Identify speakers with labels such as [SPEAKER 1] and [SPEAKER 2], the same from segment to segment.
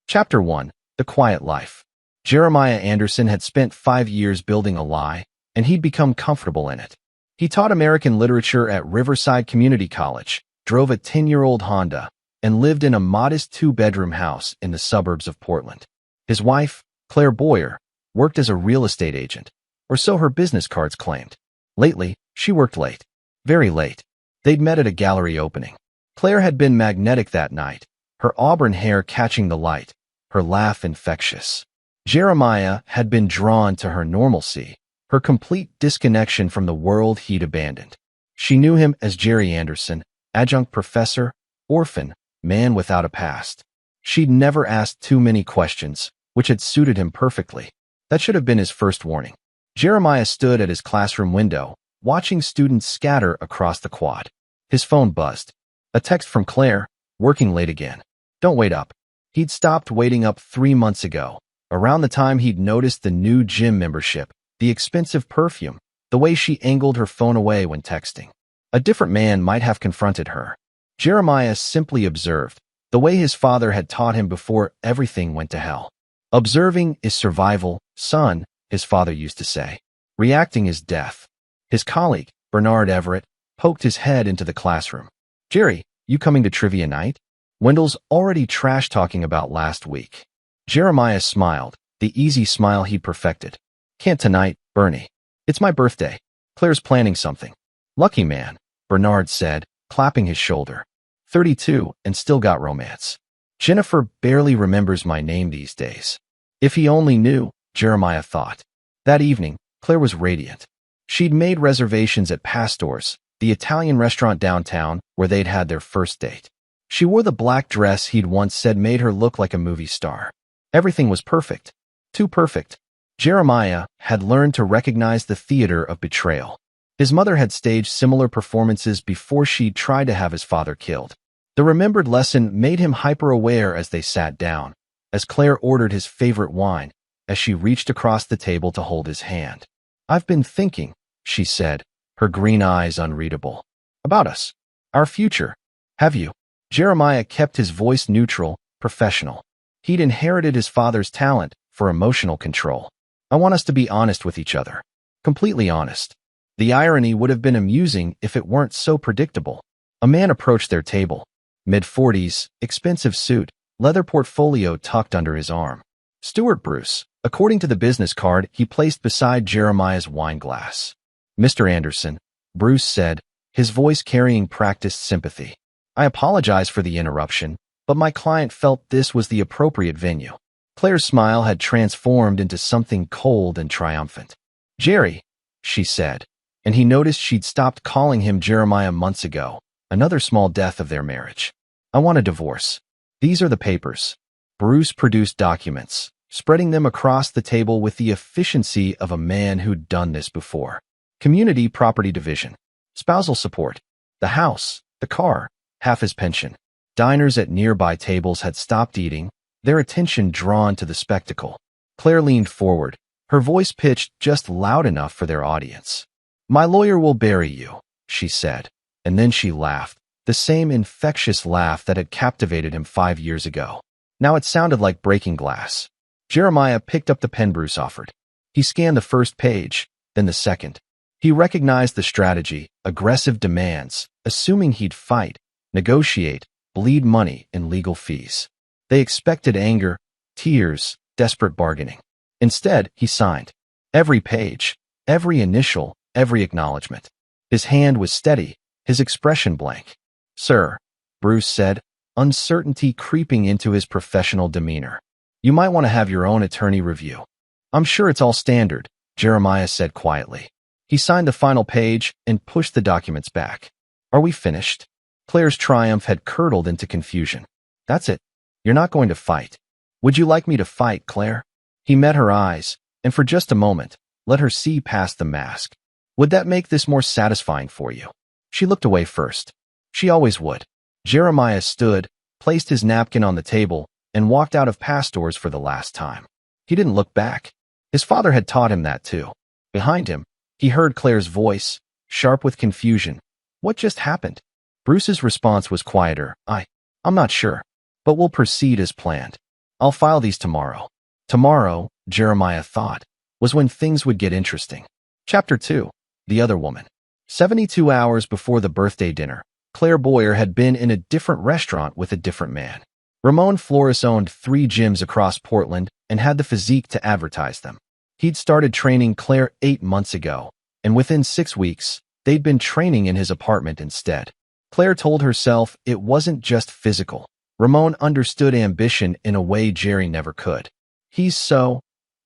[SPEAKER 1] Chapter 1. The Quiet Life. Jeremiah Anderson had spent 5 years building a lie, and he'd become comfortable in it. He taught American literature at Riverside Community College, drove a 10-year-old Honda, and lived in a modest 2-bedroom house in the suburbs of Portland. His wife, Claire Boyer, worked as a real estate agent, or so her business cards claimed. Lately, she worked late. Very late. They'd met at a gallery opening. Claire had been magnetic that night, her auburn hair catching the light, her laugh infectious. Jeremiah had been drawn to her normalcy, her complete disconnection from the world he'd abandoned. She knew him as Jerry Anderson, adjunct professor, orphan, man without a past. She'd never asked too many questions, which had suited him perfectly. That should have been his first warning. Jeremiah stood at his classroom window, watching students scatter across the quad. His phone buzzed. A text from Claire, working late again. Don't wait up. He'd stopped waiting up 3 months ago, around the time he'd noticed the new gym membership, the expensive perfume, the way she angled her phone away when texting. A different man might have confronted her. Jeremiah simply observed, the way his father had taught him before everything went to hell. Observing is survival, son, his father used to say. Reacting is death. His colleague, Bernard Everett, poked his head into the classroom. Jerry, you coming to trivia night? Wendell's already trash-talking about last week. Jeremiah smiled, the easy smile he'd perfected. Can't tonight, Bernie. It's my birthday. Claire's planning something. Lucky man, Bernard said, clapping his shoulder. 32 and still got romance. Jennifer barely remembers my name these days. If he only knew, Jeremiah thought. That evening, Claire was radiant. She'd made reservations at Pastor's, the Italian restaurant downtown where they'd had their first date. She wore the black dress he'd once said made her look like a movie star. Everything was perfect. Too perfect. Jeremiah had learned to recognize the theater of betrayal. His mother had staged similar performances before she'd tried to have his father killed. The remembered lesson made him hyper-aware as they sat down, as Claire ordered his favorite wine, as she reached across the table to hold his hand. I've been thinking, she said, her green eyes unreadable. About us. Our future. Have you? Jeremiah kept his voice neutral, professional. He'd inherited his father's talent for emotional control. I want us to be honest with each other. Completely honest. The irony would have been amusing if it weren't so predictable. A man approached their table. Mid-40s, expensive suit, leather portfolio tucked under his arm. Stuart Bruce, according to the business card he placed beside Jeremiah's wine glass. Mr. Anderson, Bruce said, his voice carrying practiced sympathy. I apologize for the interruption, but my client felt this was the appropriate venue. Claire's smile had transformed into something cold and triumphant. Jerry, she said, and he noticed she'd stopped calling him Jeremiah months ago, another small death of their marriage. I want a divorce. These are the papers. Bruce produced documents, spreading them across the table with the efficiency of a man who'd done this before. Community property division. Spousal support. The house, the car, half his pension. Diners at nearby tables had stopped eating, their attention drawn to the spectacle. Claire leaned forward, her voice pitched just loud enough for their audience. My lawyer will bury you, she said, and then she laughed, the same infectious laugh that had captivated him 5 years ago. Now it sounded like breaking glass. Jeremiah picked up the pen Bruce offered. He scanned the first page, then the second. He recognized the strategy, aggressive demands, assuming he'd fight, negotiate, bleed money in legal fees. They expected anger, tears, desperate bargaining. Instead, he signed. Every page, every initial, every acknowledgement. His hand was steady, his expression blank. Sir, Bruce said, uncertainty creeping into his professional demeanor. You might want to have your own attorney review. I'm sure it's all standard, Jeremiah said quietly. He signed the final page and pushed the documents back. Are we finished? Claire's triumph had curdled into confusion. That's it. You're not going to fight. Would you like me to fight, Claire? He met her eyes, and for just a moment, let her see past the mask. Would that make this more satisfying for you? She looked away first. She always would. Jeremiah stood, placed his napkin on the table, and walked out of Pastor's for the last time. He didn't look back. His father had taught him that too. Behind him, he heard Claire's voice, sharp with confusion. What just happened? Bruce's response was quieter. I'm not sure, but we'll proceed as planned. I'll file these tomorrow. Tomorrow, Jeremiah thought, was when things would get interesting. Chapter 2. The Other Woman. 72 hours before the birthday dinner, Claire Boyer had been in a different restaurant with a different man. Ramon Flores owned 3 gyms across Portland and had the physique to advertise them. He'd started training Claire 8 months ago, and within 6 weeks, they'd been training in his apartment instead. Claire told herself it wasn't just physical. Ramon understood ambition in a way Jerry never could. He's so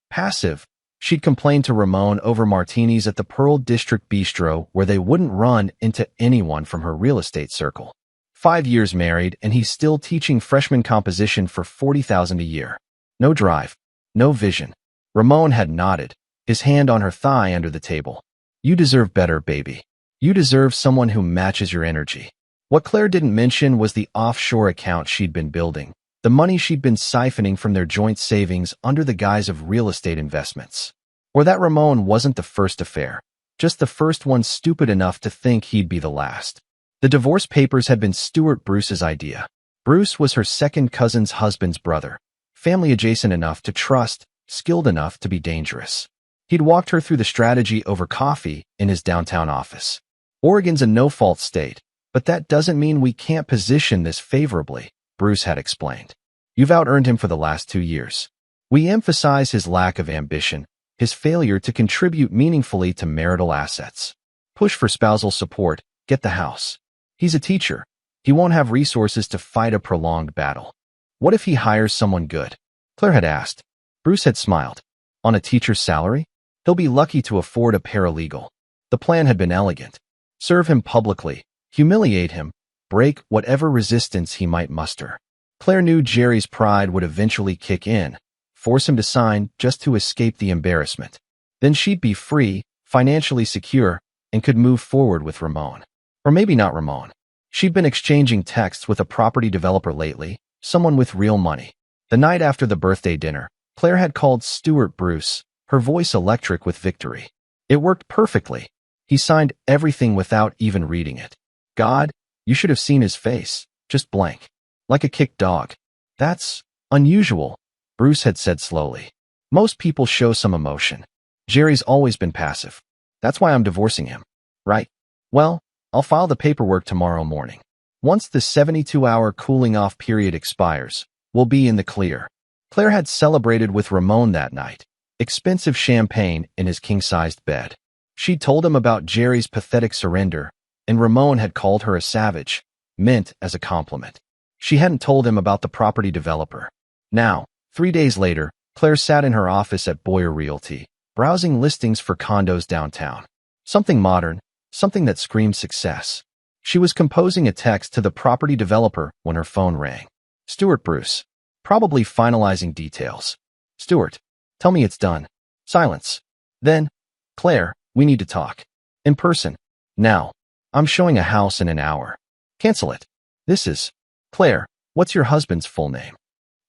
[SPEAKER 1] passive. She'd complained to Ramon over martinis at the Pearl District Bistro where they wouldn't run into anyone from her real estate circle. 5 years married, and he's still teaching freshman composition for $40,000 a year. No drive, no vision. Ramon had nodded, his hand on her thigh under the table. You deserve better, baby. You deserve someone who matches your energy. What Claire didn't mention was the offshore account she'd been building, the money she'd been siphoning from their joint savings under the guise of real estate investments. Or that Ramon wasn't the first affair, just the first one stupid enough to think he'd be the last. The divorce papers had been Stuart Bruce's idea. Bruce was her second cousin's husband's brother, family adjacent enough to trust, skilled enough to be dangerous. He'd walked her through the strategy over coffee in his downtown office. Oregon's a no-fault state, but that doesn't mean we can't position this favorably, Bruce had explained. You've out-earned him for the last 2 years. We emphasize his lack of ambition, his failure to contribute meaningfully to marital assets. Push for spousal support, get the house. He's a teacher. He won't have resources to fight a prolonged battle. What if he hires someone good? Claire had asked. Bruce had smiled. On a teacher's salary? He'll be lucky to afford a paralegal. The plan had been elegant. Serve him publicly, humiliate him, break whatever resistance he might muster. Claire knew Jerry's pride would eventually kick in, force him to sign just to escape the embarrassment. Then she'd be free, financially secure, and could move forward with Ramon. Or maybe not Ramon. She'd been exchanging texts with a property developer lately, someone with real money. The night after the birthday dinner, Claire had called Stuart Bruce, her voice electric with victory. It worked perfectly. He signed everything without even reading it. God, you should have seen his face, just blank. Like a kicked dog. That's unusual, Bruce had said slowly. Most people show some emotion. Jerry's always been passive. That's why I'm divorcing him. Right? Well, I'll file the paperwork tomorrow morning. Once the 72-hour cooling-off period expires, we'll be in the clear. Claire had celebrated with Ramon that night. Expensive champagne in his king-sized bed. She'd told him about Jerry's pathetic surrender, and Ramon had called her a savage, meant as a compliment. She hadn't told him about the property developer. Now, 3 days later, Claire sat in her office at Boyer Realty, browsing listings for condos downtown. Something modern, something that screamed success. She was composing a text to the property developer when her phone rang. Stuart Bruce. Probably finalizing details. Stuart, tell me it's done. Silence. Then, Claire, we need to talk. In person. Now. I'm showing a house in an hour. Cancel it. This is... Claire, what's your husband's full name?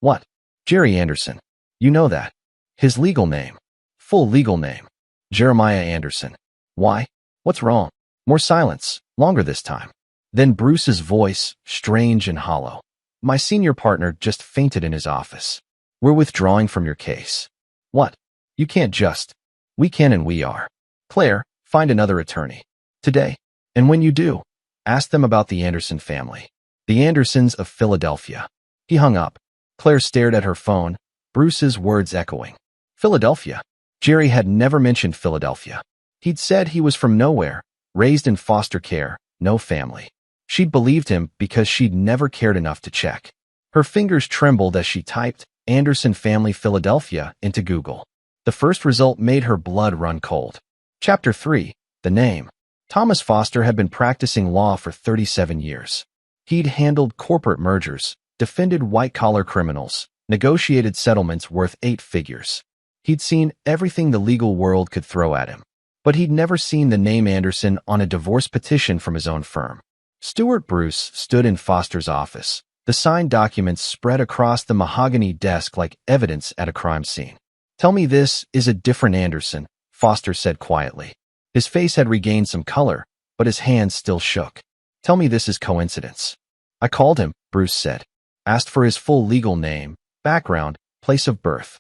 [SPEAKER 1] What? Jerry Anderson. You know that. His legal name. Full legal name. Jeremiah Anderson. Why? What's wrong? More silence, longer this time. Then Bruce's voice, strange and hollow. My senior partner just fainted in his office. We're withdrawing from your case. What? You can't just... We can and we are. Claire, find another attorney. Today. And when you do, ask them about the Anderson family. The Andersons of Philadelphia. He hung up. Claire stared at her phone, Bruce's words echoing. Philadelphia. Jerry had never mentioned Philadelphia. He'd said he was from nowhere, raised in foster care, no family. She'd believed him because she'd never cared enough to check. Her fingers trembled as she typed Anderson Family Philadelphia into Google. The first result made her blood run cold. Chapter 3. The Name. Thomas Foster had been practicing law for 37 years. He'd handled corporate mergers, defended white-collar criminals, negotiated settlements worth 8 figures. He'd seen everything the legal world could throw at him. But he'd never seen the name Anderson on a divorce petition from his own firm. Stuart Bruce stood in Foster's office, the signed documents spread across the mahogany desk like evidence at a crime scene. Tell me this is a different Anderson, Foster said quietly. His face had regained some color, but his hands still shook. Tell me this is coincidence. I called him, Bruce said. Asked for his full legal name, Background, place of birth.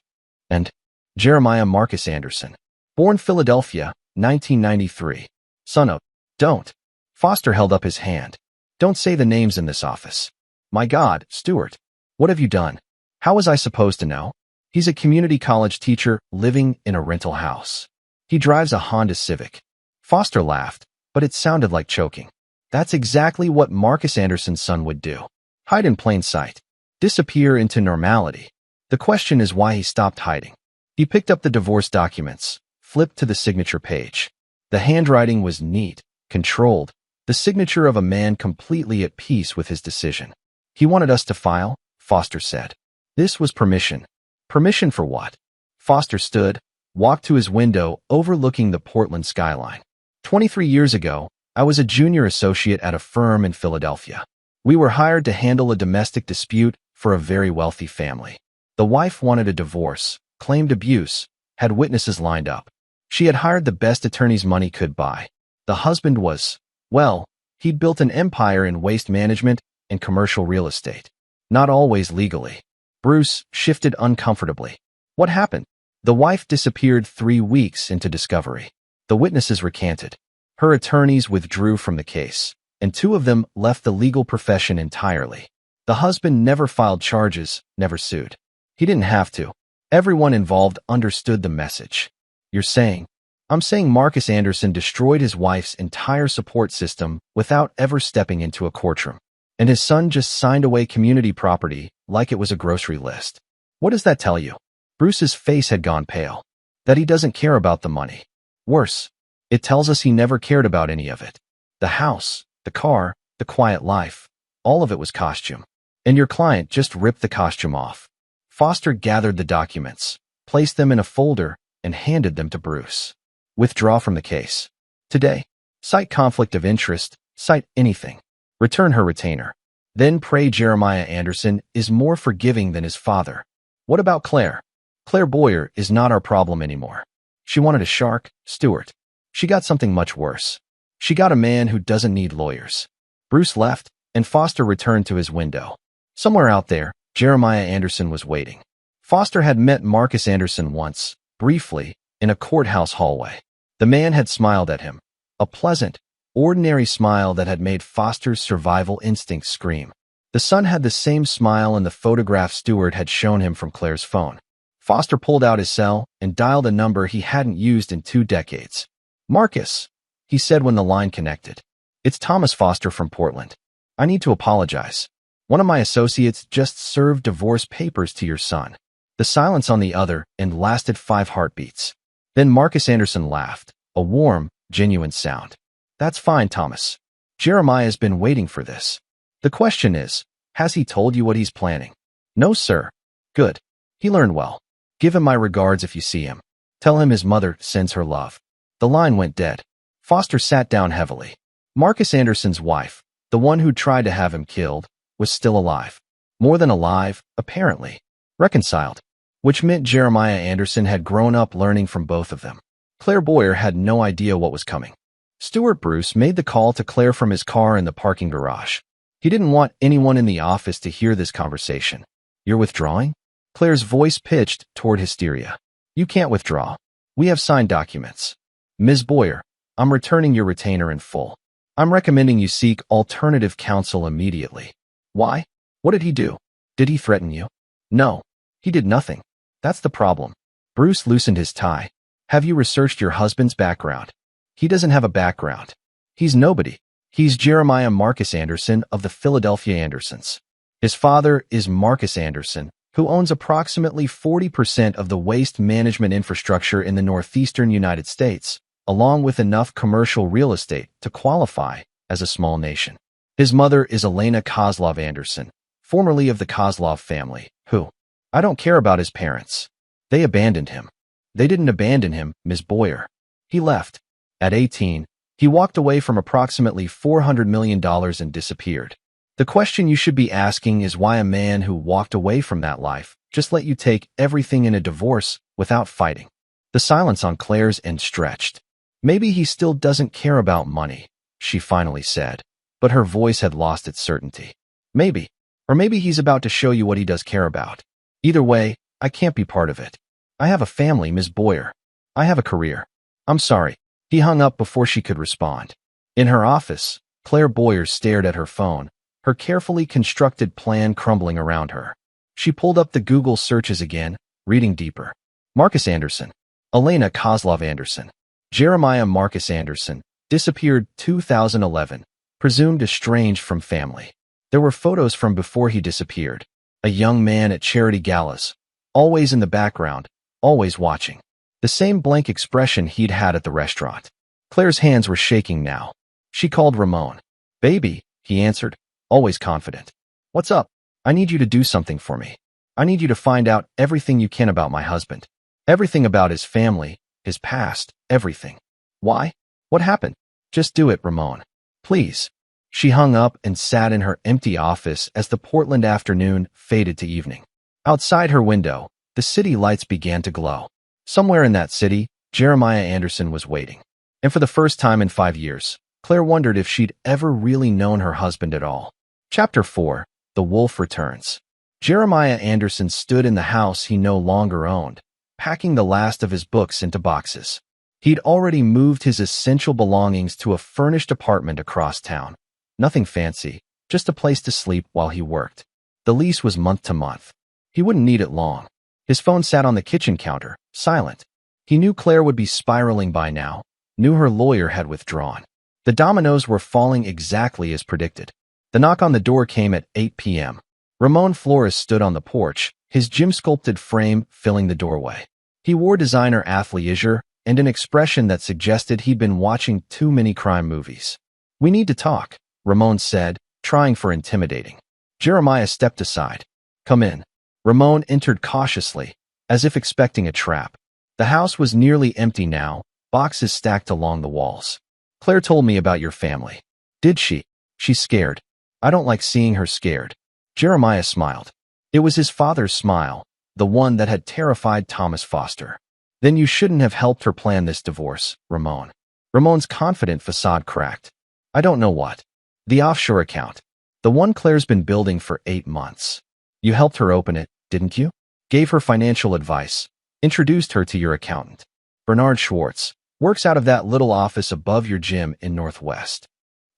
[SPEAKER 1] And Jeremiah Marcus Anderson. Born Philadelphia, 1993. Son of. Don't. Foster held up his hand. Don't say the names in this office. My God, Stuart. What have you done? How was I supposed to know? He's a community college teacher living in a rental house. He drives a Honda Civic. Foster laughed, but it sounded like choking. That's exactly what Marcus Anderson's son would do. Hide in plain sight. Disappear into normality. The question is why he stopped hiding. He picked up the divorce documents, flipped to the signature page. The handwriting was neat, controlled, the signature of a man completely at peace with his decision. He wanted us to file, Foster said. This was permission. Permission for what? Foster stood, walked to his window overlooking the Portland skyline. 23 years ago, I was a junior associate at a firm in Philadelphia. We were hired to handle a domestic dispute for a very wealthy family. The wife wanted a divorce, claimed abuse, had witnesses lined up. She had hired the best attorneys money could buy. The husband was, well, he'd built an empire in waste management and commercial real estate. Not always legally. Bruce shifted uncomfortably. What happened? The wife disappeared 3 weeks into discovery. The witnesses recanted. Her attorneys withdrew from the case, and 2 of them left the legal profession entirely. The husband never filed charges, never sued. He didn't have to. Everyone involved understood the message. You're saying? I'm saying Marcus Anderson destroyed his wife's entire support system without ever stepping into a courtroom. And his son just signed away community property like it was a grocery list. What does that tell you? Bruce's face had gone pale. That he doesn't care about the money. Worse, it tells us he never cared about any of it. The house, the car, the quiet life, all of it was costume. And your client just ripped the costume off. Foster gathered the documents, placed them in a folder, and handed them to Bruce. Withdraw from the case. Today. Cite conflict of interest, cite anything. Return her retainer. Then pray Jeremiah Anderson is more forgiving than his father. What about Claire? Claire Boyer is not our problem anymore. She wanted a shark, Stuart. She got something much worse. She got a man who doesn't need lawyers. Bruce left, and Foster returned to his window. Somewhere out there, Jeremiah Anderson was waiting. Foster had met Marcus Anderson once, briefly, in a courthouse hallway. The man had smiled at him. A pleasant, ordinary smile that had made Foster's survival instincts scream. The son had the same smile in the photograph Stuart had shown him from Claire's phone. Foster pulled out his cell and dialed a number he hadn't used in 2 decades. Marcus, he said when the line connected. It's Thomas Foster from Portland. I need to apologize. One of my associates just served divorce papers to your son. The silence on the other end lasted 5 heartbeats. Then Marcus Anderson laughed, a warm, genuine sound. That's fine, Thomas. Jeremiah's been waiting for this. The question is, has he told you what he's planning? No, sir. Good. He learned well. Give him my regards if you see him. Tell him his mother sends her love. The line went dead. Foster sat down heavily. Marcus Anderson's wife, the one who tried to have him killed, was still alive. More than alive, apparently. Reconciled. Which meant Jeremiah Anderson had grown up learning from both of them. Claire Boyer had no idea what was coming. Stuart Bruce made the call to Claire from his car in the parking garage. He didn't want anyone in the office to hear this conversation. You're withdrawing? Claire's voice pitched toward hysteria. You can't withdraw. We have signed documents. Ms. Boyer, I'm returning your retainer in full. I'm recommending you seek alternative counsel immediately. Why? What did he do? Did he threaten you? No. He did nothing. That's the problem. Bruce loosened his tie. Have you researched your husband's background? He doesn't have a background. He's nobody. He's Jeremiah Marcus Anderson of the Philadelphia Andersons. His father is Marcus Anderson, who owns approximately 40% of the waste management infrastructure in the northeastern United States, along with enough commercial real estate to qualify as a small nation. His mother is Elena Kozlov Anderson, formerly of the Kozlov family, who, I don't care about his parents. They abandoned him. They didn't abandon him, Ms. Boyer. He left. At 18, he walked away from approximately $400 million and disappeared. The question you should be asking is why a man who walked away from that life just let you take everything in a divorce without fighting. The silence on Claire's end stretched. Maybe he still doesn't care about money, she finally said, but her voice had lost its certainty. Maybe. Or maybe he's about to show you what he does care about. Either way, I can't be part of it. I have a family, Ms. Boyer. I have a career. I'm sorry. He hung up before she could respond. In her office, Claire Boyer stared at her phone, her carefully constructed plan crumbling around her. She pulled up the Google searches again, reading deeper. Marcus Anderson. Elena Kozlov Anderson. Jeremiah Marcus Anderson. Disappeared 2011. Presumed estranged from family. There were photos from before he disappeared. A young man at charity galas. Always in the background, always watching. The same blank expression he'd had at the restaurant. Claire's hands were shaking now. She called Ramon. Baby, he answered, always confident. What's up? I need you to do something for me. I need you to find out everything you can about my husband. Everything about his family, his past, everything. Why? What happened? Just do it, Ramon. Please. She hung up and sat in her empty office as the Portland afternoon faded to evening. Outside her window, the city lights began to glow. Somewhere in that city, Jeremiah Anderson was waiting. And for the first time in 5 years, Claire wondered if she'd ever really known her husband at all. Chapter 4. The Wolf Returns. Jeremiah Anderson stood in the house he no longer owned, packing the last of his books into boxes. He'd already moved his essential belongings to a furnished apartment across town. Nothing fancy, just a place to sleep while he worked. The lease was month to month. He wouldn't need it long. His phone sat on the kitchen counter, silent. He knew Claire would be spiraling by now, knew her lawyer had withdrawn. The dominoes were falling exactly as predicted. The knock on the door came at 8 p.m. Ramon Flores stood on the porch, his gym-sculpted frame filling the doorway. He wore designer athleisure and an expression that suggested he'd been watching too many crime movies. We need to talk, Ramon said, trying for intimidating. Jeremiah stepped aside. Come in. Ramon entered cautiously, as if expecting a trap. The house was nearly empty now, boxes stacked along the walls. Claire told me about your family. Did she? She's scared. I don't like seeing her scared. Jeremiah smiled. It was his father's smile, the one that had terrified Thomas Foster. Then you shouldn't have helped her plan this divorce, Ramon. Ramon's confident facade cracked. I don't know what. The offshore account. The one Claire's been building for 8 months. You helped her open it, didn't you? Gave her financial advice. Introduced her to your accountant. Bernard Schwartz. Works out of that little office above your gym in Northwest.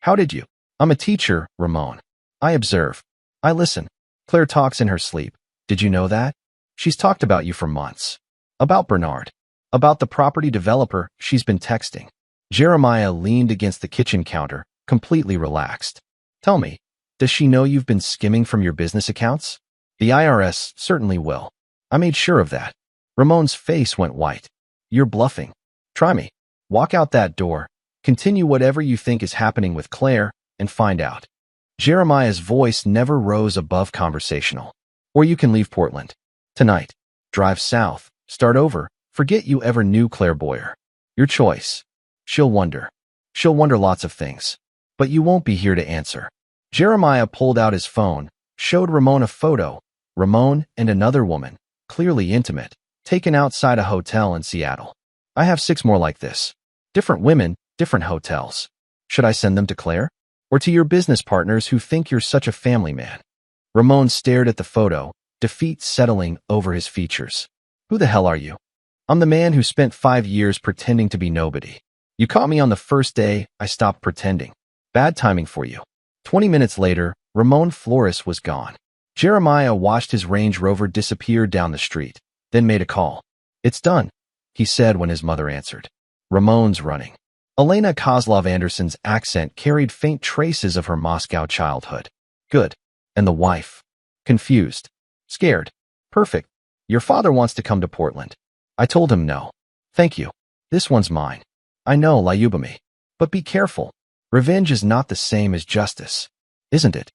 [SPEAKER 1] How did you? I'm a teacher, Ramon. I observe. I listen. Claire talks in her sleep. Did you know that? She's talked about you for months. About Bernard. About the property developer she's been texting. Jeremiah leaned against the kitchen counter, completely relaxed. Tell me, does she know you've been skimming from your business accounts? The IRS certainly will. I made sure of that. Ramon's face went white. You're bluffing. Try me. Walk out that door, continue whatever you think is happening with Claire, and find out. Jeremiah's voice never rose above conversational. Or you can leave Portland. Tonight. Drive south, start over, forget you ever knew Claire Boyer. Your choice. She'll wonder. She'll wonder lots of things. But you won't be here to answer. Jeremiah pulled out his phone, showed Ramon a photo. Ramon and another woman, clearly intimate, taken outside a hotel in Seattle. I have 6 more like this. Different women, different hotels. Should I send them to Claire? Or to your business partners who think you're such a family man? Ramon stared at the photo, defeat settling over his features. Who the hell are you? I'm the man who spent 5 years pretending to be nobody. You caught me on the first day I stopped pretending. Bad timing for you. 20 minutes later, Ramon Flores was gone. Jeremiah watched his Range Rover disappear down the street, then made a call. It's done, he said when his mother answered. Ramon's running. Elena Kozlov Anderson's accent carried faint traces of her Moscow childhood. Good. And the wife? Confused. Scared. Perfect. Your father wants to come to Portland. I told him no. Thank you. This one's mine. I know, Lyubami. But be careful. Revenge is not the same as justice. Isn't it?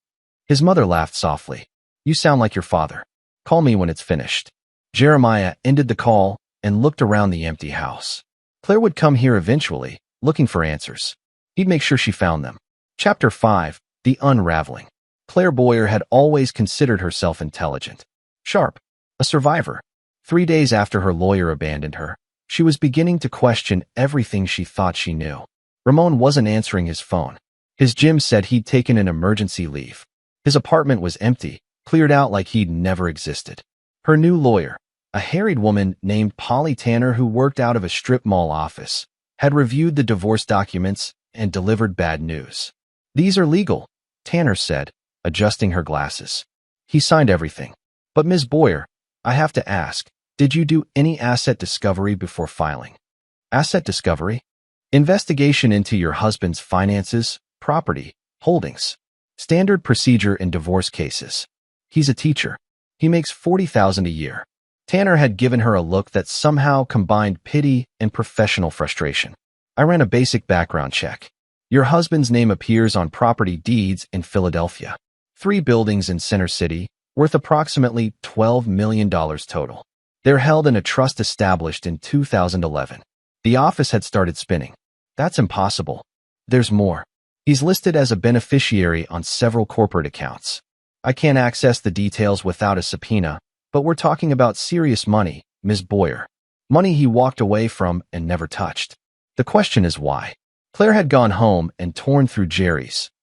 [SPEAKER 1] His mother laughed softly. You sound like your father. Call me when it's finished. Jeremiah ended the call and looked around the empty house. Claire would come here eventually, looking for answers. He'd make sure she found them. Chapter 5. The Unraveling. Claire Boyer had always considered herself intelligent. Sharp. A survivor. 3 days after her lawyer abandoned her, she was beginning to question everything she thought she knew. Ramon wasn't answering his phone. His gym said he'd taken an emergency leave. His apartment was empty, cleared out like he'd never existed. Her new lawyer, a harried woman named Polly Tanner who worked out of a strip mall office, had reviewed the divorce documents and delivered bad news. "These are legal," Tanner said, adjusting her glasses. "He signed everything. But Ms. Boyer, I have to ask, did you do any asset discovery before filing?" "Asset discovery?" "Investigation into your husband's finances, property, holdings. Standard procedure in divorce cases. He's a teacher. He makes $40,000 a year." Tanner had given her a look that somehow combined pity and professional frustration. "I ran a basic background check. Your husband's name appears on property deeds in Philadelphia. 3 buildings in Center City, worth approximately $12 million total. They're held in a trust established in 2011. The office had started spinning. That's impossible. There's more. He's listed as a beneficiary on several corporate accounts. I can't access the details without a subpoena, but we're talking about serious money, Ms. Boyer. Money he walked away from and never touched. The question is why." Claire had gone home and torn through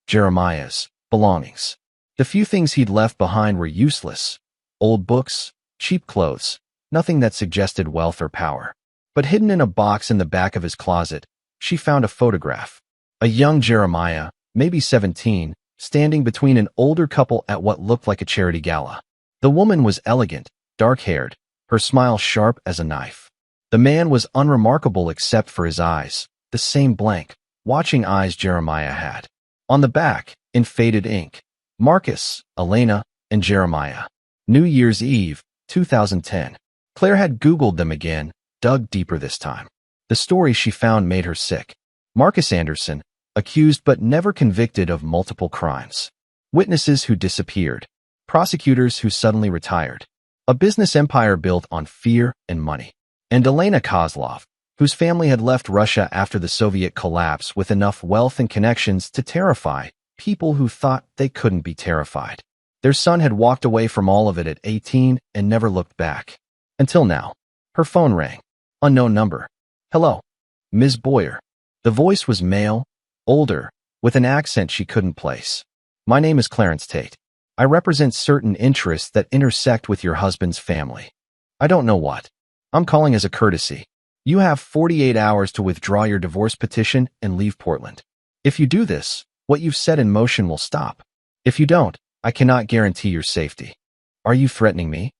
[SPEAKER 1] Jeremiah's belongings. The few things he'd left behind were useless. Old books, cheap clothes, nothing that suggested wealth or power. But hidden in a box in the back of his closet, she found a photograph. A young Jeremiah, maybe 17, standing between an older couple at what looked like a charity gala. The woman was elegant, dark-haired, her smile sharp as a knife. The man was unremarkable except for his eyes, the same blank, watching eyes Jeremiah had. On the back, in faded ink, Marcus, Elena, and Jeremiah. New Year's Eve, 2010. Claire had Googled them again, dug deeper this time. The story she found made her sick. Marcus Anderson, accused but never convicted of multiple crimes. Witnesses who disappeared. Prosecutors who suddenly retired. A business empire built on fear and money. And Elena Kozlov, whose family had left Russia after the Soviet collapse with enough wealth and connections to terrify people who thought they couldn't be terrified. Their son had walked away from all of it at 18 and never looked back. Until now. Her phone rang. Unknown number. "Hello. Ms. Boyer." The voice was male, older, with an accent she couldn't place. "My name is Clarence Tate. I represent certain interests that intersect with your husband's family. I don't know what. I'm calling as a courtesy. You have 48 hours to withdraw your divorce petition and leave Portland. If you do this, what you've set in motion will stop. If you don't, I cannot guarantee your safety." "Are you threatening me?"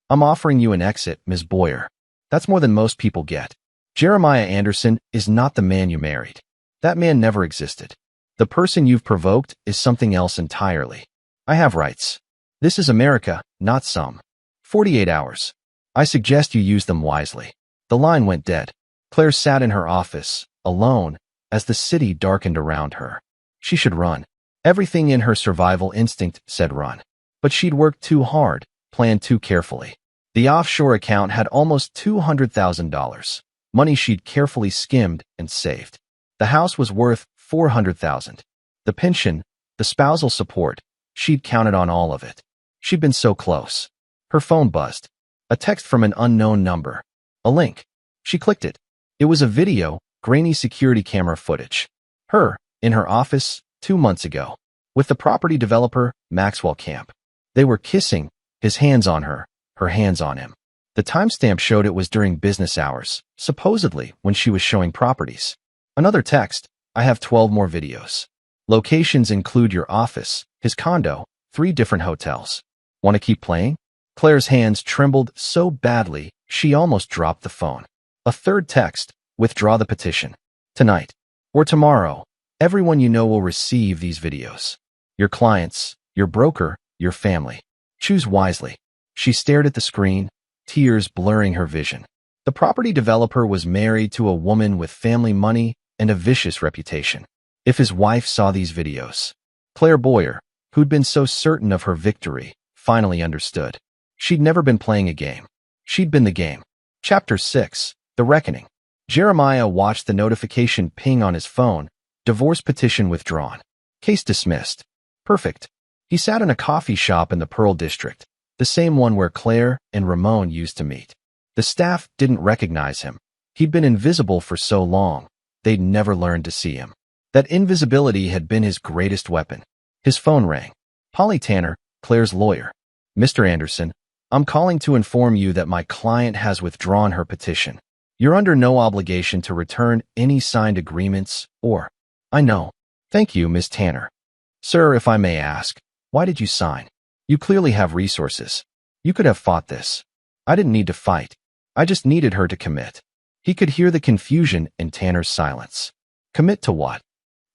[SPEAKER 1] "I'm offering you an exit, Ms. Boyer. That's more than most people get. Jeremiah Anderson is not the man you married. That man never existed. The person you've provoked is something else entirely. I have rights. This is America, not some. 48 hours. I suggest you use them wisely." The line went dead. Claire sat in her office, alone, as the city darkened around her. She should run. Everything in her survival instinct said run. But she'd worked too hard, planned too carefully. The offshore account had almost $200,000, money she'd carefully skimmed and saved. The house was worth $400,000. The pension, the spousal support, she'd counted on all of it. She'd been so close. Her phone buzzed. A text from an unknown number. A link. She clicked it. It was a video, grainy security camera footage. Her, in her office, 2 months ago, with the property developer, Maxwell Camp. They were kissing, his hands on her hands on him. The timestamp showed it was during business hours, supposedly when she was showing properties. Another text, "I have 12 more videos. Locations include your office, his condo, 3 different hotels. Want to keep playing?" Claire's hands trembled so badly, she almost dropped the phone. A third text, "Withdraw the petition. Tonight. Or tomorrow. Everyone you know will receive these videos. Your clients, your broker, your family. Choose wisely." She stared at the screen, tears blurring her vision. The property developer was married to a woman with family money and a vicious reputation. If his wife saw these videos, Claire Boyer, who'd been so certain of her victory, finally understood. She'd never been playing a game. She'd been the game. Chapter 6, The Reckoning. Jeremiah watched the notification ping on his phone. Divorce petition withdrawn. Case dismissed. Perfect. He sat in a coffee shop in the Pearl District, the same one where Claire and Ramon used to meet. The staff didn't recognize him. He'd been invisible for so long, they'd never learned to see him. That invisibility had been his greatest weapon. His phone rang. Polly Tanner, Claire's lawyer. "Mr. Anderson, I'm calling to inform you that my client has withdrawn her petition. You're under no obligation to return any signed agreements or... I know. Thank you, Ms. Tanner. Sir, if I may ask, why did you sign? You clearly have resources. You could have fought this. I didn't need to fight. I just needed her to commit. He could hear the confusion in Tanner's silence. Commit to what?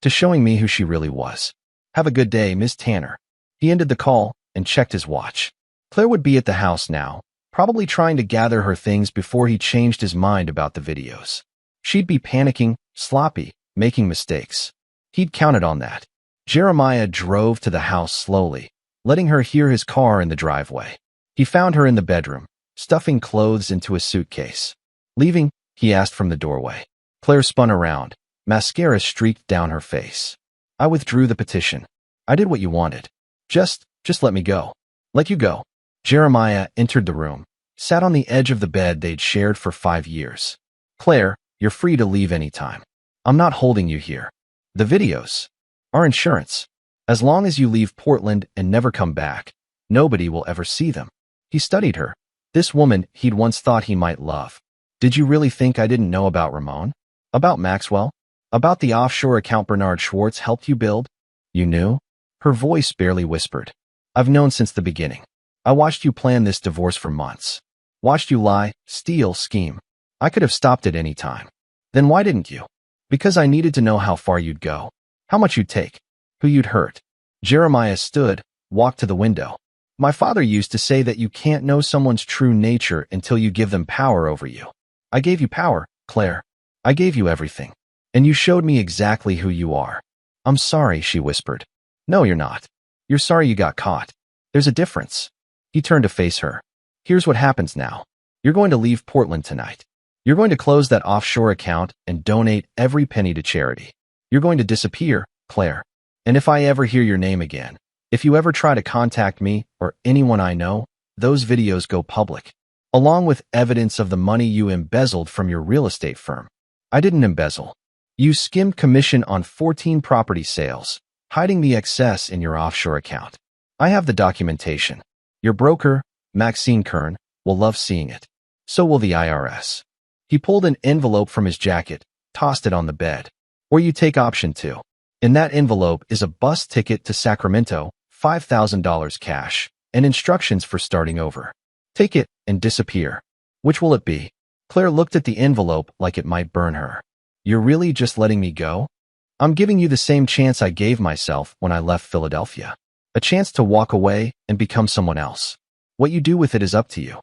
[SPEAKER 1] To showing me who she really was. Have a good day, Ms. Tanner. He ended the call and checked his watch. Claire would be at the house now, probably trying to gather her things before he changed his mind about the videos. She'd be panicking, sloppy, making mistakes. He'd counted on that. Jeremiah drove to the house slowly, letting her hear his car in the driveway. He found her in the bedroom, stuffing clothes into a suitcase. Leaving, he asked from the doorway. Claire spun around. Mascara streaked down her face. I withdrew the petition. I did what you wanted. Just let me go. Let you go. Jeremiah entered the room, sat on the edge of the bed they'd shared for 5 years. Claire, you're free to leave anytime. I'm not holding you here. The videos. Our insurance. As long as you leave Portland and never come back, nobody will ever see them. He studied her. This woman he'd once thought he might love. Did you really think I didn't know about Ramon? About Maxwell? About the offshore account Bernard Schwartz helped you build? You knew? Her voice barely whispered. I've known since the beginning. I watched you plan this divorce for months. Watched you lie, steal, scheme. I could have stopped at any time. Then why didn't you? Because I needed to know how far you'd go. How much you'd take. Who you'd hurt. Jeremiah stood, walked to the window. My father used to say that you can't know someone's true nature until you give them power over you. I gave you power, Claire. I gave you everything. And you showed me exactly who you are. I'm sorry, she whispered. No, you're not. You're sorry you got caught. There's a difference. He turned to face her. Here's what happens now. You're going to leave Portland tonight. You're going to close that offshore account and donate every penny to charity. You're going to disappear, Claire. And if I ever hear your name again, if you ever try to contact me or anyone I know, those videos go public, along with evidence of the money you embezzled from your real estate firm. I didn't embezzle. You skimmed commission on 14 property sales, hiding the excess in your offshore account. I have the documentation. Your broker, Maxine Kern, will love seeing it. So will the IRS. He pulled an envelope from his jacket, tossed it on the bed. Or you take option 2. In that envelope is a bus ticket to Sacramento, $5,000 cash, and instructions for starting over. Take it and disappear. Which will it be? Claire looked at the envelope like it might burn her. You're really just letting me go? I'm giving you the same chance I gave myself when I left Philadelphia. A chance to walk away and become someone else. What you do with it is up to you.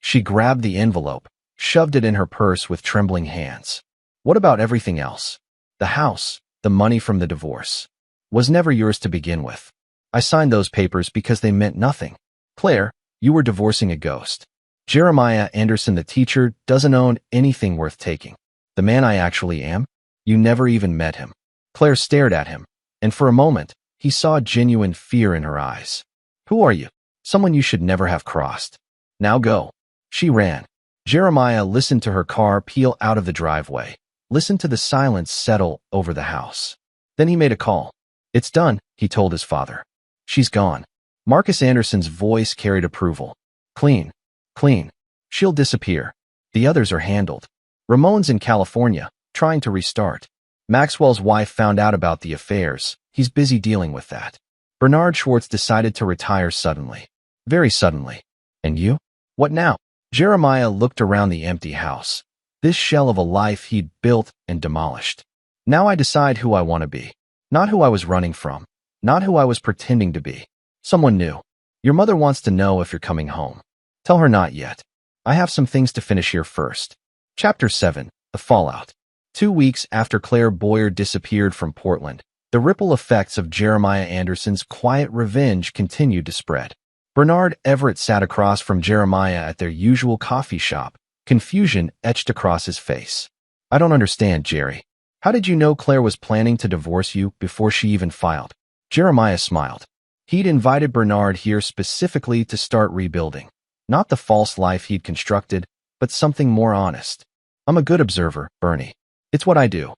[SPEAKER 1] She grabbed the envelope, shoved it in her purse with trembling hands. What about everything else? The house, the money from the divorce, was never yours to begin with. I signed those papers because they meant nothing. Claire, you were divorcing a ghost. Jeremiah Anderson, the teacher, doesn't own anything worth taking. The man I actually am? You never even met him. Claire stared at him, and for a moment, he saw genuine fear in her eyes. Who are you? Someone you should never have crossed. Now go. She ran. Jeremiah listened to her car peel out of the driveway, listened to the silence settle over the house. Then he made a call. It's done, he told his father. She's gone. Marcus Anderson's voice carried approval. Clean. Clean. She'll disappear. The others are handled. Ramon's in California, trying to restart. Maxwell's wife found out about the affairs. He's busy dealing with that. Bernard Schwartz decided to retire suddenly. Very suddenly. And you? What now? Jeremiah looked around the empty house. This shell of a life he'd built and demolished. Now I decide who I want to be. Not who I was running from. Not who I was pretending to be. Someone new. Your mother wants to know if you're coming home. Tell her not yet. I have some things to finish here first. Chapter 7. The Fallout. 2 weeks after Claire Boyer disappeared from Portland, the ripple effects of Jeremiah Anderson's quiet revenge continued to spread. Bernard Everett sat across from Jeremiah at their usual coffee shop, confusion etched across his face. I don't understand, Jerry. How did you know Claire was planning to divorce you before she even filed? Jeremiah smiled. He'd invited Bernard here specifically to start rebuilding. Not the false life he'd constructed, but something more honest. I'm a good observer, Bernie. It's what I do.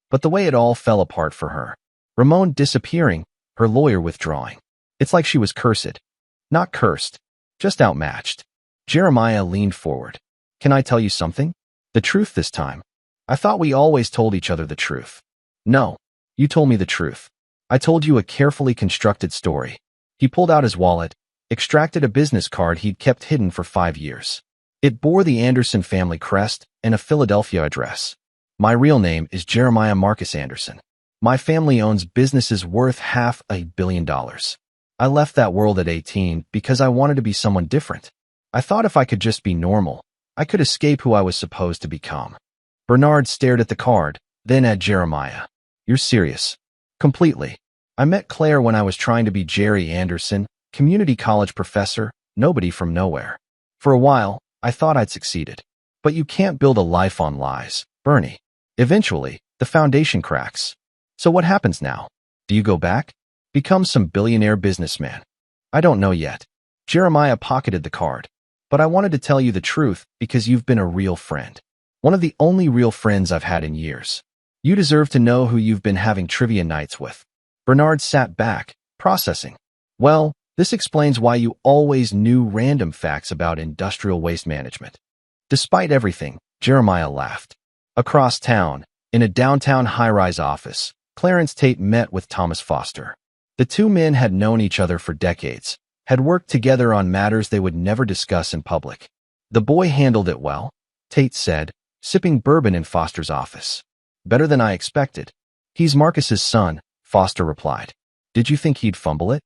[SPEAKER 1] But the way it all fell apart for her. Ramon disappearing, her lawyer withdrawing. It's like she was cursed. Not cursed, just outmatched. Jeremiah leaned forward. Can I tell you something? The truth this time. I thought we always told each other the truth. No, you told me the truth. I told you a carefully constructed story. He pulled out his wallet, extracted a business card he'd kept hidden for 5 years. It bore the Anderson family crest and a Philadelphia address. My real name is Jeremiah Marcus Anderson. My family owns businesses worth $500 million. I left that world at 18 because I wanted to be someone different. I thought if I could just be normal, I could escape who I was supposed to become. Bernard stared at the card, then at Jeremiah. You're serious? Completely. I met Claire when I was trying to be Jerry Anderson, community college professor, nobody from nowhere. For a while, I thought I'd succeeded. But you can't build a life on lies, Bernie. Eventually, the foundation cracks. So what happens now? Do you go back? Become some billionaire businessman? I don't know yet. Jeremiah pocketed the card. But I wanted to tell you the truth because you've been a real friend. One of the only real friends I've had in years. You deserve to know who you've been having trivia nights with. Bernard sat back, processing. Well, this explains why you always knew random facts about industrial waste management. Despite everything, Jeremiah laughed. Across town, in a downtown high-rise office, Clarence Tate met with Thomas Foster. The two men had known each other for decades, had worked together on matters they would never discuss in public. The boy handled it well, Tate said, sipping bourbon in Foster's office. Better than I expected. He's Marcus's son, Foster replied. Did you think he'd fumble it?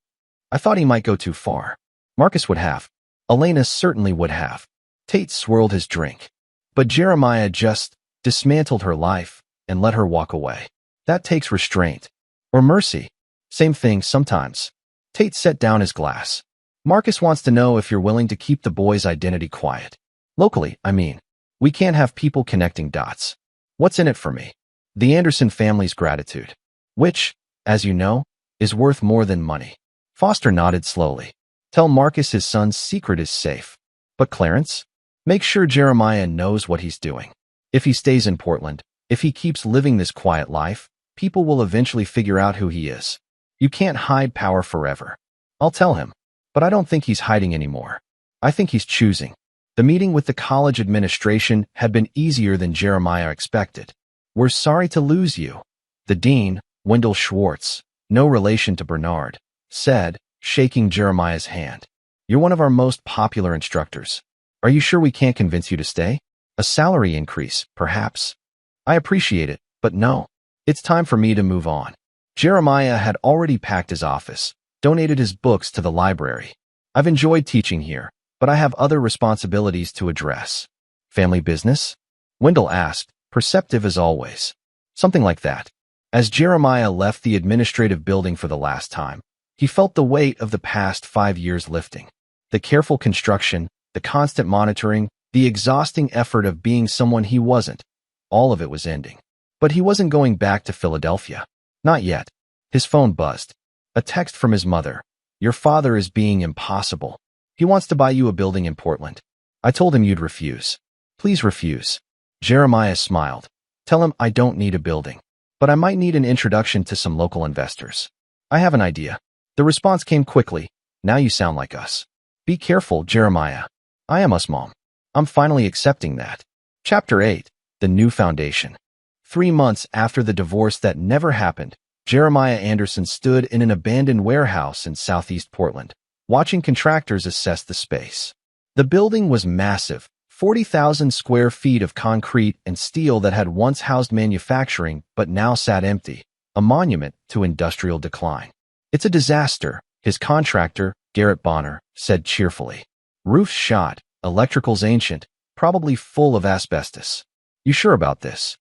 [SPEAKER 1] I thought he might go too far. Marcus would have. Elena certainly would have. Tate swirled his drink. But Jeremiah just dismantled her life and let her walk away. That takes restraint. Or mercy. Same thing sometimes. Tate set down his glass. Marcus wants to know if you're willing to keep the boy's identity quiet. Locally, I mean. We can't have people connecting dots. What's in it for me? The Anderson family's gratitude. Which, as you know, is worth more than money. Foster nodded slowly. Tell Marcus his son's secret is safe. But Clarence? Make sure Jeremiah knows what he's doing. If he stays in Portland, if he keeps living this quiet life, people will eventually figure out who he is. You can't hide power forever. I'll tell him. But I don't think he's hiding anymore. I think he's choosing. The meeting with the college administration had been easier than Jeremiah expected. We're sorry to lose you. The dean, Wendell Schwartz, no relation to Bernard, said, shaking Jeremiah's hand. You're one of our most popular instructors. Are you sure we can't convince you to stay? A salary increase, perhaps. I appreciate it, but no. It's time for me to move on. Jeremiah had already packed his office, donated his books to the library. I've enjoyed teaching here, but I have other responsibilities to address. Family business? Wendell asked, perceptive as always. Something like that. As Jeremiah left the administrative building for the last time, he felt the weight of the past 5 years lifting. The careful construction, the constant monitoring, the exhausting effort of being someone he wasn't. All of it was ending. But he wasn't going back to Philadelphia. Not yet. His phone buzzed. A text from his mother. Your father is being impossible. He wants to buy you a building in Portland. I told him you'd refuse. Please refuse. Jeremiah smiled. Tell him I don't need a building. But I might need an introduction to some local investors. I have an idea. The response came quickly. Now you sound like us. Be careful, Jeremiah. I am us, Mom. I'm finally accepting that. Chapter 8. The New Foundation. 3 months after the divorce that never happened, Jeremiah Anderson stood in an abandoned warehouse in southeast Portland, watching contractors assess the space. The building was massive, 40,000 square feet of concrete and steel that had once housed manufacturing but now sat empty, a monument to industrial decline. It's a disaster, his contractor, Garrett Bonner, said cheerfully. Roof's shot, electrical's ancient, probably full of asbestos. You sure about this?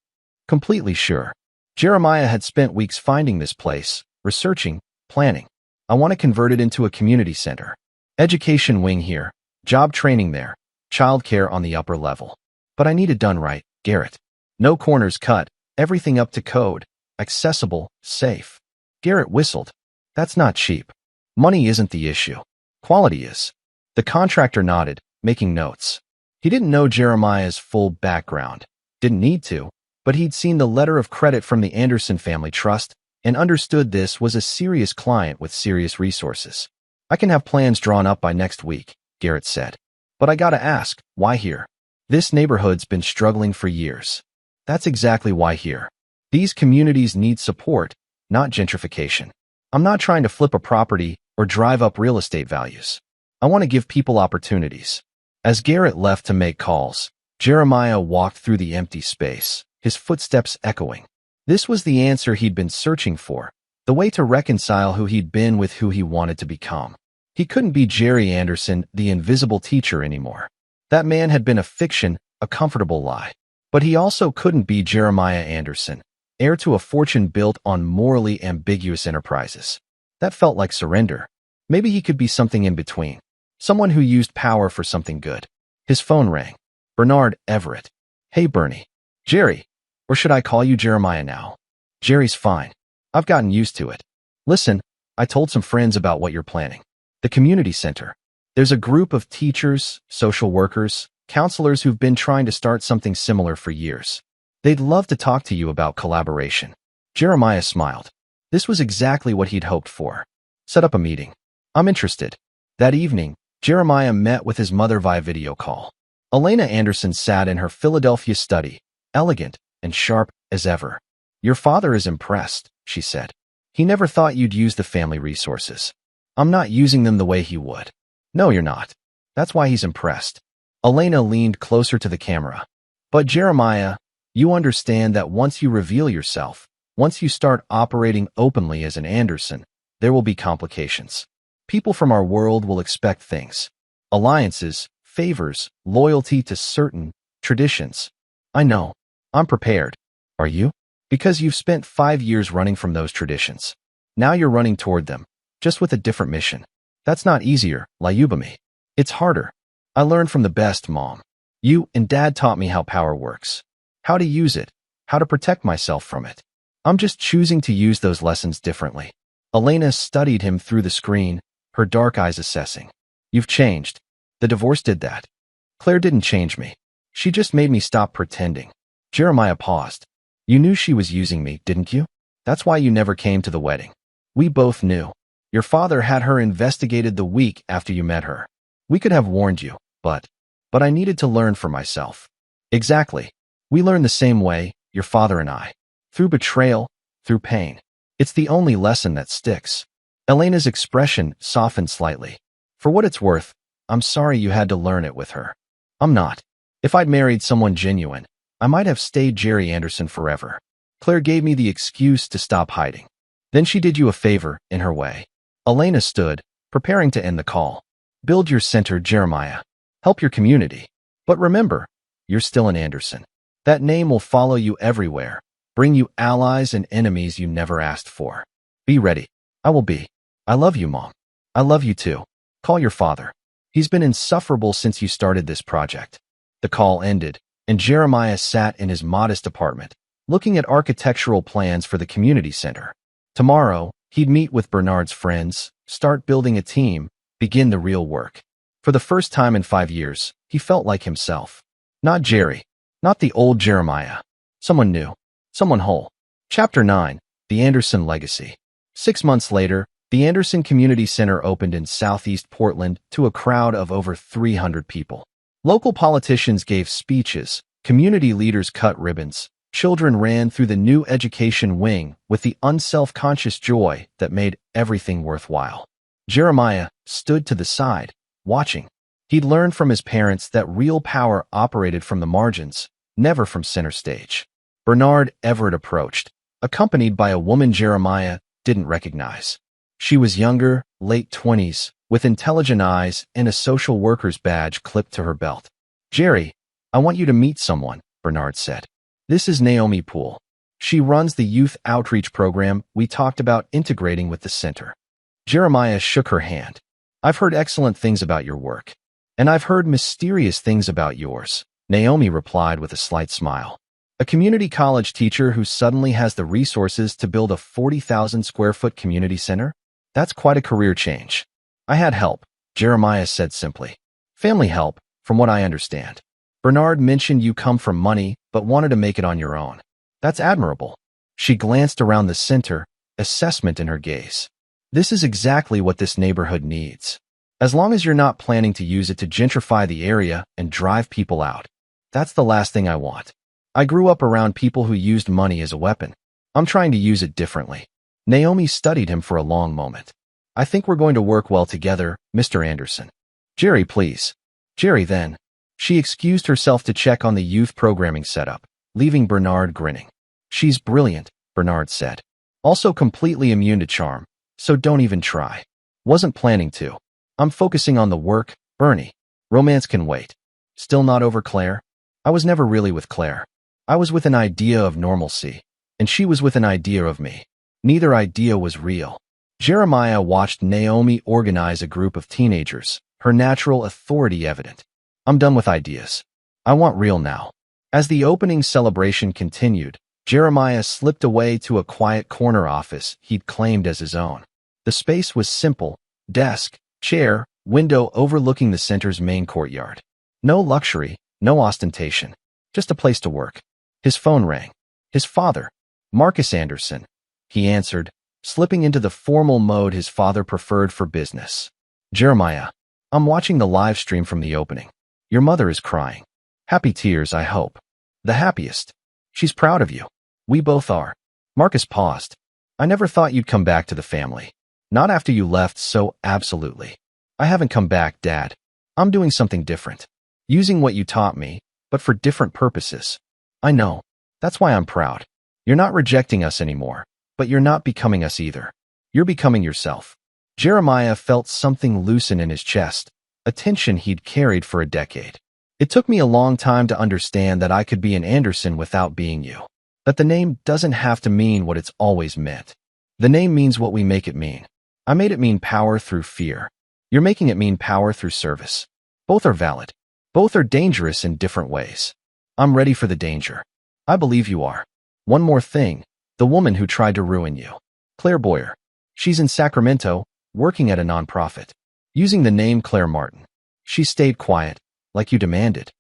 [SPEAKER 1] Completely sure. Jeremiah had spent weeks finding this place, researching, planning. I want to convert it into a community center. Education wing here, job training there, childcare on the upper level. But I need it done right, Garrett. No corners cut, everything up to code, accessible, safe. Garrett whistled. That's not cheap. Money isn't the issue. Quality is. The contractor nodded, making notes. He didn't know Jeremiah's full background. Didn't need to, but he'd seen the letter of credit from the Anderson Family Trust and understood this was a serious client with serious resources. I can have plans drawn up by next week, Garrett said. But I gotta ask, why here? This neighborhood's been struggling for years. That's exactly why here. These communities need support, not gentrification. I'm not trying to flip a property or drive up real estate values. I want to give people opportunities. As Garrett left to make calls, Jeremiah walked through the empty space, his footsteps echoing. This was the answer he'd been searching for, the way to reconcile who he'd been with who he wanted to become. He couldn't be Jerry Anderson, the invisible teacher, anymore. That man had been a fiction, a comfortable lie. But he also couldn't be Jeremiah Anderson, heir to a fortune built on morally ambiguous enterprises. That felt like surrender. Maybe he could be something in between. Someone who used power for something good. His phone rang. Bernard Everett. Hey, Bernie. Jerry. Or should I call you Jeremiah now? Jerry's fine. I've gotten used to it. Listen, I told some friends about what you're planning. The community center. There's a group of teachers, social workers, counselors who've been trying to start something similar for years. They'd love to talk to you about collaboration. Jeremiah smiled. This was exactly what he'd hoped for. Set up a meeting. I'm interested. That evening, Jeremiah met with his mother via video call. Elena Anderson sat in her Philadelphia study, elegant and sharp as ever. Your father is impressed, she said. He never thought you'd use the family resources. I'm not using them the way he would. No, you're not. That's why he's impressed. Elena leaned closer to the camera. But Jeremiah, you understand that once you reveal yourself, once you start operating openly as an Anderson, there will be complications. People from our world will expect things. Alliances, favors, loyalty to certain traditions. I know. I'm prepared. Are you? Because you've spent 5 years running from those traditions. Now you're running toward them, just with a different mission. That's not easier, Lyubami. It's harder. I learned from the best, Mom. You and Dad taught me how power works. How to use it. How to protect myself from it. I'm just choosing to use those lessons differently. Elena studied him through the screen, her dark eyes assessing. You've changed. The divorce did that. Claire didn't change me. She just made me stop pretending. Jeremiah paused. You knew she was using me, didn't you? That's why you never came to the wedding. We both knew. Your father had her investigated the week after you met her. We could have warned you, but I needed to learn for myself. Exactly. We learn the same way, your father and I. Through betrayal, through pain. It's the only lesson that sticks. Elena's expression softened slightly. For what it's worth, I'm sorry you had to learn it with her. I'm not. If I'd married someone genuine, I might have stayed Jerry Anderson forever. Claire gave me the excuse to stop hiding. Then she did you a favor, in her way. Elena stood, preparing to end the call. Build your center, Jeremiah. Help your community. But remember, you're still an Anderson. That name will follow you everywhere, bring you allies and enemies you never asked for. Be ready. I will be. I love you, Mom. I love you too. Call your father. He's been insufferable since you started this project. The call ended, and Jeremiah sat in his modest apartment, looking at architectural plans for the community center. Tomorrow, he'd meet with Bernard's friends, start building a team, begin the real work. For the first time in 5 years, he felt like himself. Not Jerry. Not the old Jeremiah. Someone new. Someone whole. Chapter 9. The Anderson Legacy. 6 months later, the Anderson Community Center opened in southeast Portland to a crowd of over 300 people. Local politicians gave speeches, community leaders cut ribbons, children ran through the new education wing with the unself-conscious joy that made everything worthwhile. Jeremiah stood to the side, watching. He'd learned from his parents that real power operated from the margins, never from center stage. Bernard Everett approached, accompanied by a woman Jeremiah didn't recognize. She was younger, late 20s, with intelligent eyes and a social worker's badge clipped to her belt. Jerry, I want you to meet someone, Bernard said. This is Naomi Poole. She runs the youth outreach program we talked about integrating with the center. Jeremiah shook her hand. I've heard excellent things about your work. And I've heard mysterious things about yours, Naomi replied with a slight smile. A community college teacher who suddenly has the resources to build a 40,000 square foot community center? That's quite a career change. I had help, Jeremiah said simply. Family help, from what I understand. Bernard mentioned you come from money, but wanted to make it on your own. That's admirable. She glanced around the center, assessment in her gaze. This is exactly what this neighborhood needs. As long as you're not planning to use it to gentrify the area and drive people out. That's the last thing I want. I grew up around people who used money as a weapon. I'm trying to use it differently. Naomi studied him for a long moment. I think we're going to work well together, Mr. Anderson. Jerry, please. Jerry then. She excused herself to check on the youth programming setup, leaving Bernard grinning. She's brilliant, Bernard said. Also completely immune to charm, so don't even try. Wasn't planning to. I'm focusing on the work, Bernie. Romance can wait. Still not over Claire? I was never really with Claire. I was with an idea of normalcy, and she was with an idea of me. Neither idea was real. Jeremiah watched Naomi organize a group of teenagers, her natural authority evident. I'm done with ideas. I want real now. As the opening celebration continued, Jeremiah slipped away to a quiet corner office he'd claimed as his own. The space was simple: desk, chair, window overlooking the center's main courtyard. No luxury, no ostentation, just a place to work. His phone rang. His father, Marcus Anderson. He answered, slipping into the formal mode his father preferred for business. Jeremiah, I'm watching the live stream from the opening. Your mother is crying. Happy tears, I hope. The happiest. She's proud of you. We both are. Marcus paused. I never thought you'd come back to the family. Not after you left so absolutely. I haven't come back, Dad. I'm doing something different. Using what you taught me, but for different purposes. I know. That's why I'm proud. You're not rejecting us anymore, but you're not becoming us either. You're becoming yourself. Jeremiah felt something loosen in his chest, a tension he'd carried for a decade. It took me a long time to understand that I could be an Anderson without being you. That the name doesn't have to mean what it's always meant. The name means what we make it mean. I made it mean power through fear. You're making it mean power through service. Both are valid. Both are dangerous in different ways. I'm ready for the danger. I believe you are. One more thing, the woman who tried to ruin you. Claire Boyer. She's in Sacramento, working at a nonprofit. Using the name Claire Martin. She stayed quiet, like you demanded.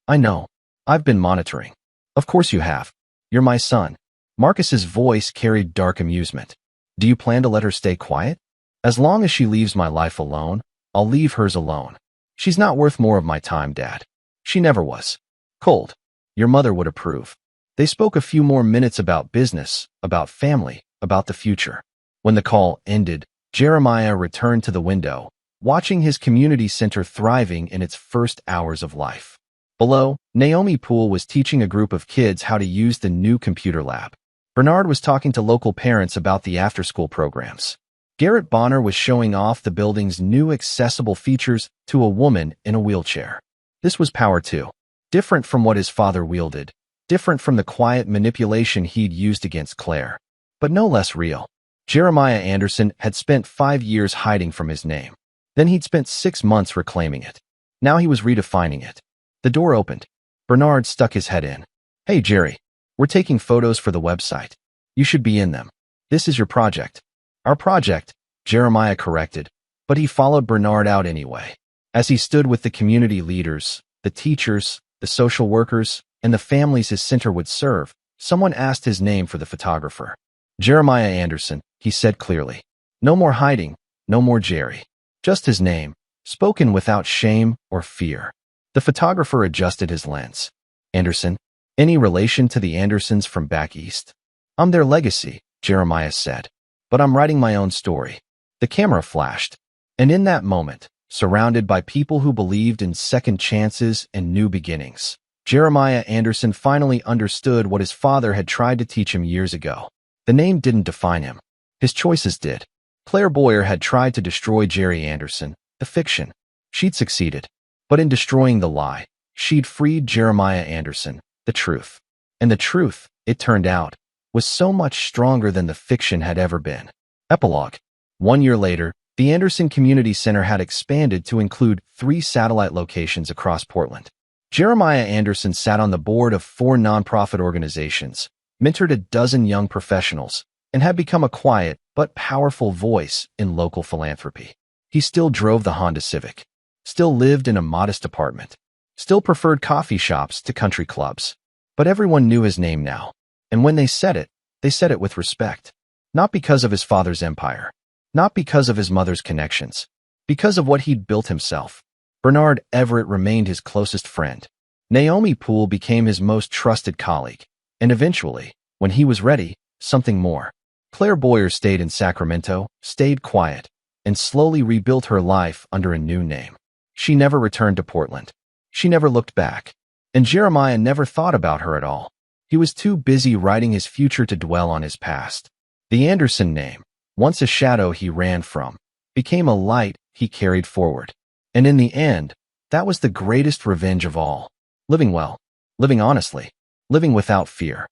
[SPEAKER 1] I know. I've been monitoring. Of course you have. You're my son. Marcus's voice carried dark amusement. Do you plan to let her stay quiet? As long as she leaves my life alone, I'll leave hers alone. She's not worth more of my time, Dad. She never was. Cold. Your mother would approve. They spoke a few more minutes about business, about family, about the future. When the call ended, Jeremiah returned to the window, watching his community center thriving in its first hours of life. Below, Naomi Poole was teaching a group of kids how to use the new computer lab. Bernard was talking to local parents about the after-school programs. Garrett Bonner was showing off the building's new accessible features to a woman in a wheelchair. This was power too. Different from what his father wielded. Different from the quiet manipulation he'd used against Claire. But no less real. Jeremiah Anderson had spent 5 years hiding from his name. Then he'd spent 6 months reclaiming it. Now he was redefining it. The door opened. Bernard stuck his head in. Hey, Jerry. We're taking photos for the website. You should be in them. This is your project. Our project, Jeremiah corrected, but he followed Bernard out anyway. As he stood with the community leaders, the teachers, the social workers, and the families his center would serve, someone asked his name for the photographer. Jeremiah Anderson, he said clearly. No more hiding, no more Jerry. Just his name, spoken without shame or fear. The photographer adjusted his lens. Anderson, any relation to the Andersons from back east? I'm their legacy, Jeremiah said. But I'm writing my own story. The camera flashed. And in that moment, surrounded by people who believed in second chances and new beginnings, Jeremiah Anderson finally understood what his father had tried to teach him years ago. The name didn't define him. His choices did. Claire Boyer had tried to destroy Jerry Anderson, the fiction. She'd succeeded. But in destroying the lie, she'd freed Jeremiah Anderson, the truth. And the truth, it turned out, was so much stronger than the fiction had ever been. Epilogue. 1 year later, the Anderson Community Center had expanded to include 3 satellite locations across Portland. Jeremiah Anderson sat on the board of 4 nonprofit organizations, mentored a dozen young professionals, and had become a quiet but powerful voice in local philanthropy. He still drove the Honda Civic, still lived in a modest apartment, still preferred coffee shops to country clubs. But everyone knew his name now. And when they said it with respect. Not because of his father's empire. Not because of his mother's connections. because of what he'd built himself. Bernard Everett remained his closest friend. Naomi Poole became his most trusted colleague. And eventually, when he was ready, something more. Claire Boyer stayed in Sacramento, stayed quiet, and slowly rebuilt her life under a new name. She never returned to Portland. She never looked back. And Jeremiah never thought about her at all. He was too busy writing his future to dwell on his past. The Anderson name, once a shadow he ran from, became a light he carried forward. And in the end, that was the greatest revenge of all. Living well, living honestly, living without fear.